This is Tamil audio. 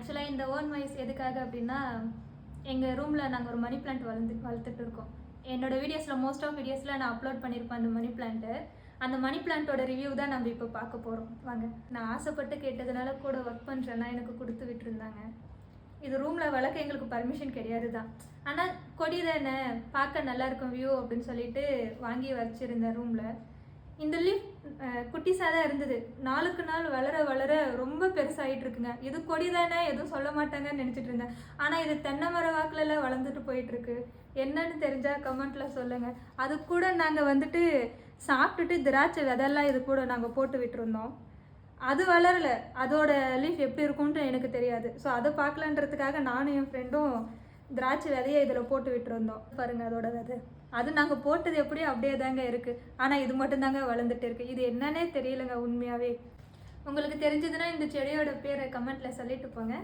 ஆக்சுவலாக இந்த ஓன் வாய்ஸ் எதுக்காக அப்படின்னா, எங்கள் ரூமில் நாங்கள் ஒரு மணி பிளான்ட் வளர்த்துட்டு இருக்கோம். என்னோடய வீடியோஸில் மோஸ்ட் ஆஃப் வீடியோஸில் நான் அப்லோட் பண்ணியிருப்பேன் அந்த மணி பிளான்ட்டு. அந்த மணி பிளான்ட்டோட ரிவ்யூ தான் நம்ம இப்போ பார்க்க போகிறோம். வாங்க. நான் ஆசைப்பட்டு கேட்டதுனால கூட ஒர்க் பண்ணுறேன்னா எனக்கு கொடுத்து விட்டுருந்தாங்க. இது ரூமில் வளர்க்க எங்களுக்கு பர்மிஷன் கிடையாது தான். ஆனால் கொடி தானே, பார்க்க நல்லாயிருக்கும் வியூ அப்படின்னு சொல்லிட்டு வாங்கி வச்சுருந்தேன் ரூமில். இந்த லீஃப் குட்டிஸாக தான் இருந்தது. நாளுக்கு நாள் வளர வளர ரொம்ப பெருசாகிட்டு இருக்குங்க. இது கொடி தானே, எதுவும் சொல்ல மாட்டாங்கன்னு நினச்சிட்டு இருந்தேன். ஆனால் இது தென்னை மர வாக்கிலலாம் வளர்ந்துட்டு போயிட்டுருக்கு. என்னன்னு தெரிஞ்சால் கமெண்ட்டில் சொல்லுங்கள். அது கூட நாங்கள் வந்துட்டு சாப்பிட்டுட்டு திராட்சை விதெல்லாம் இது கூட நாங்கள் போட்டு விட்டுருந்தோம். அது வளரலை. அதோட லீஃப் எப்படி இருக்கும்ன்ட்டு எனக்கு தெரியாது. ஸோ அதை பார்க்கலான்றதுக்காக நானும் என் ஃப்ரெண்டும் திராட்சை விதையை இதில் போட்டு விட்டுருந்தோம். பாருங்கள் அதோட விதை. அது நாங்கள் போட்டது எப்படியோ அப்படியே தாங்க இருக்குது. ஆனால் இது மட்டும்தாங்க வளர்ந்துட்டு இருக்குது. இது என்னன்னே தெரியலங்க உண்மையாகவே. உங்களுக்கு தெரிஞ்சதுன்னா இந்த செடியோட பேரை கமெண்ட்டில் சொல்லிட்டு போங்க.